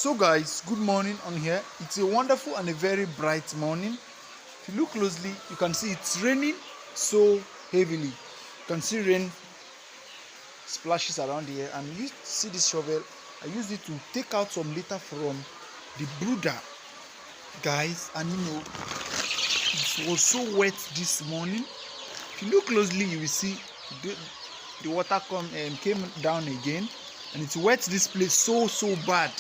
So guys, good morning on here. It's a wonderful and a very bright morning. If you look closely, you can see it's raining so heavily. You can see rain splashes around here, and you see this shovel. I used it to take out some litter from the brooder, guys, and it was so wet this morning. If you look closely, you will see the water came down again, and it's wet this place so bad.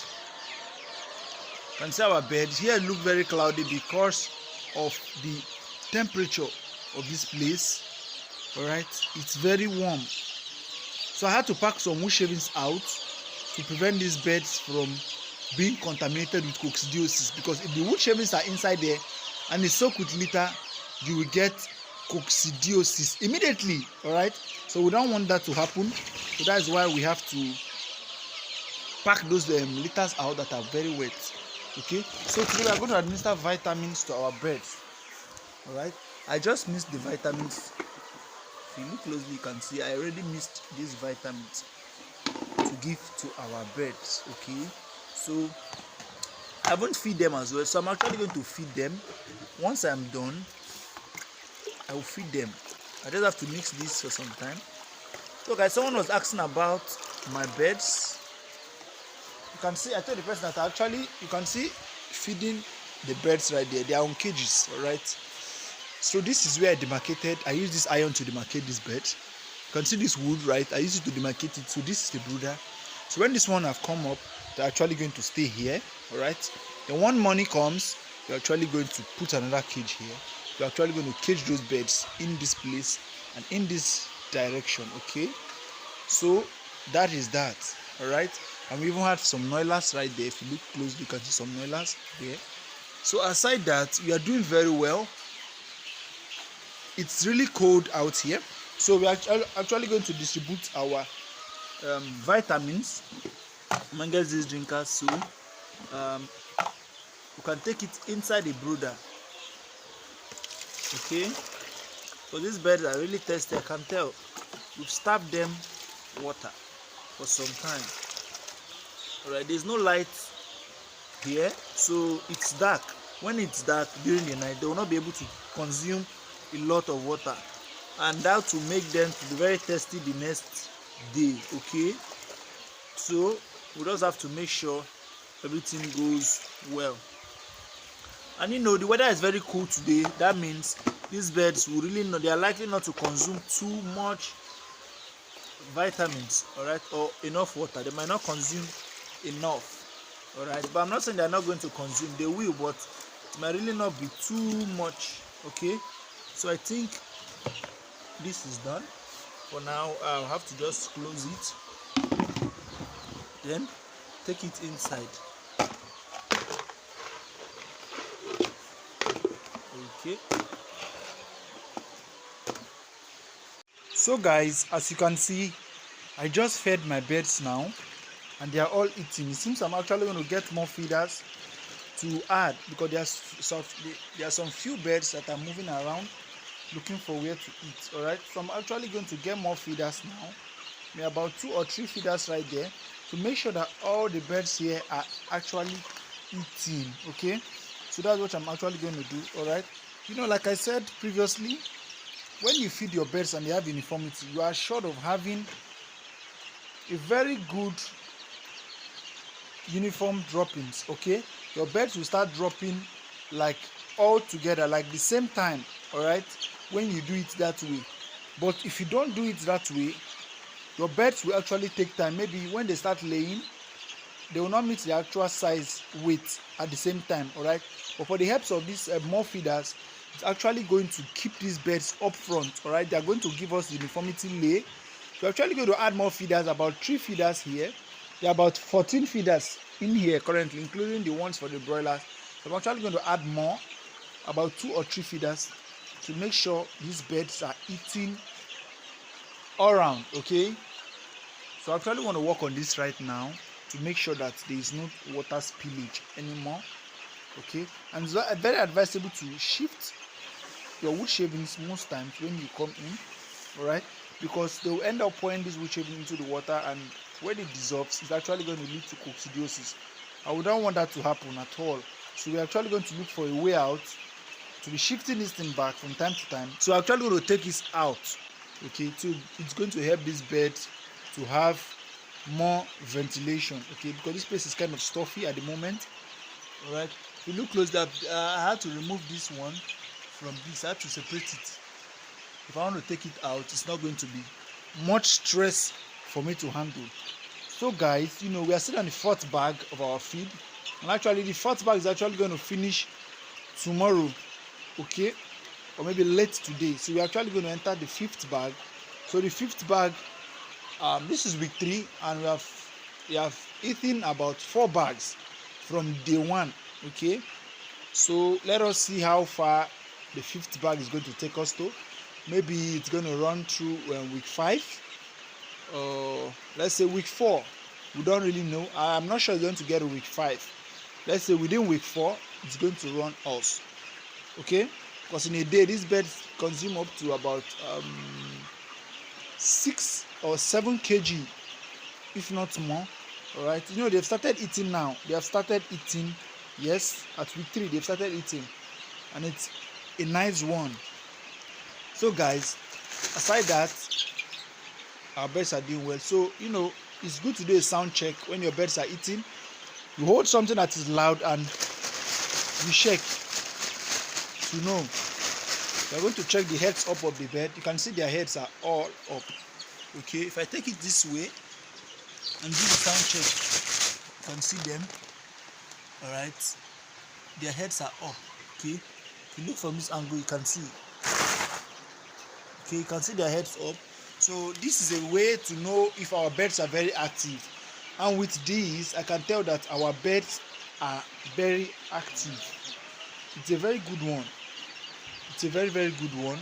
You can see our bed here look very cloudy because of the temperature of this place. All right, it's very warm, so I had to pack some wood shavings out to prevent these beds from being contaminated with coccidiosis, because if the wood shavings are inside there and it's soaked with litter, you will get coccidiosis immediately. All right, so we don't want that to happen, so that's why we have to pack those litters out that are very wet. Okay, so today we are going to administer vitamins to our birds. All right, I just missed the vitamins. If you look closely, you can see I already missed these vitamins to give to our birds. Okay, so I won't feed them as well, so I'm actually going to feed them. Once I'm done, I will feed them. I just have to mix this for some time. So guys, someone was asking about my birds. You can see, I told the person that you can see feeding the birds right there. They are on cages. All right, so this is where I demarcated. I use this iron to demarcate this bed. You can see this wood, right? I use it to demarcate it. So this is the brooder. So when this one have come up, they're actually going to stay here. All right, then when money comes, you're actually going to put another cage here. You're actually going to cage those birds in this place and in this direction. Okay, so that is that. All right, and we even have some broilers right there. If you look closely, you can see some broilers there. So aside that, we are doing very well. It's really cold out here, so we are actually going to distribute our vitamins amongst these drinkers, so we can take it inside the brooder. Okay, so these birds are really thirsty. I can tell. We've starved them water for some time. All right, there's no light here, so it's dark. When it's dark during the night, they will not be able to consume a lot of water, and that will make them to be very thirsty the next day. Okay, so we just have to make sure everything goes well. And the weather is very cool today. That means these birds will really they are likely not to consume too much vitamins, all right, or enough water. They might not consume enough. All right, but I'm not saying they're not going to consume. They will, but it might really not be too much. Okay, so I think this is done for now. I'll have to just close it, then take it inside. Okay, so guys, as you can see, I just fed my birds now, and they are all eating. It seems I'm actually going to get more feeders to add, because there are some few birds that are moving around looking for where to eat. All right, so I'm actually going to get more feeders now. There are about 2 or 3 feeders right there to make sure that all the birds here are actually eating. Okay, so that's what I'm actually going to do. All right, like I said previously, when you feed your birds and they have uniformity, you are sure of having a very good uniform droppings. Okay, your birds will start dropping like all together, like the same time. All right, when you do it that way. But if you don't do it that way, your birds will actually take time. Maybe when they start laying, they will not meet the actual size weight at the same time. All right, but for the helps of these more feeders, it's actually going to keep these birds up front. All right, they are going to give us uniformity lay. We're actually going to add more feeders, about 3 feeders here. There are about 14 feeders in here currently, including the ones for the broilers. So I'm actually going to add more, about 2 or 3 feeders, to make sure these birds are eating all around. Okay, so I actually want to work on this right now to make sure that there is no water spillage anymore. Okay, and it's very advisable to shift your wood shavings most times when you come in. All right, because they will end up pouring this wood shaving into the water, and when it dissolves, it's actually going to lead to coccidiosis. I would not want that to happen at all. So we're actually going to look for a way out to be shifting this thing back from time to time. So I'm actually going to take this out, okay, so it's going to help this bed to have more ventilation, okay, because this place is kind of stuffy at the moment. All right, if you look closely, I had to remove this one from this. I had to separate it. If I want to take it out, it's not going to be much stress for me to handle. So guys, we are still on the 4th bag of our feed, and actually the 4th bag is actually going to finish tomorrow, okay, or maybe late today. So we're actually going to enter the 5th bag. So the 5th bag, this is week 3, and we have eaten about 4 bags from day 1, okay. So let us see how far the 5th bag is going to take us to. Maybe it's going to run through week 5, or let's say week 4. We don't really know. I'm not sure it's going to get to week 5. Let's say within week 4 it's going to run us, okay, because in a day these birds consume up to about 6 or 7 kg, if not more. All right, they've started eating now. They have started eating, yes, at week 3 they've started eating, and it's a nice one. So guys, aside that, our birds are doing well. So it's good to do a sound check when your birds are eating. You hold something that is loud and you check to know. We're going to check the heads up of the bird. You can see their heads are all up, okay. If I take it this way and do the sound check, you can see them. All right, their heads are up, okay. If you look from this angle, you can see, okay, you can see their heads up. So this is a way to know if our birds are very active, and with this I can tell that our birds are very active. It's a very good one. It's a very, very good one,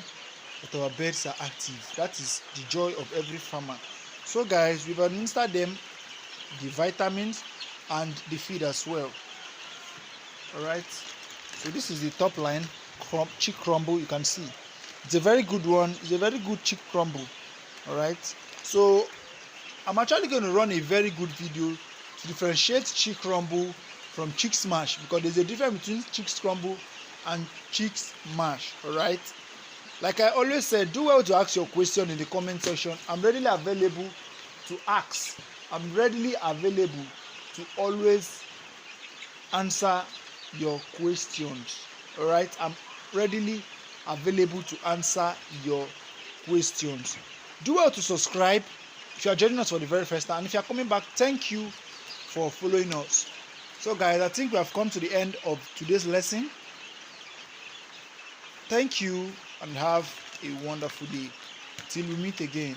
that our birds are active. That is the joy of every farmer. So guys, we've administered them the vitamins and the feed as well. All right, so this is the top line chick crumble. You can see it's a very good one. It's a very good chick crumble. All right, so I'm actually going to run a very good video to differentiate chick crumble from chick smash, because there's a difference between chick crumble and chick smash. All right, like I always said, do well to ask your question in the comment section. I'm readily available to ask. I'm readily available to always answer your questions. All right, I'm readily available to answer your questions. Do well to subscribe if you are joining us for the very first time, and if you are coming back, thank you for following us. So guys, I think we have come to the end of today's lesson. Thank you and have a wonderful day till we meet again.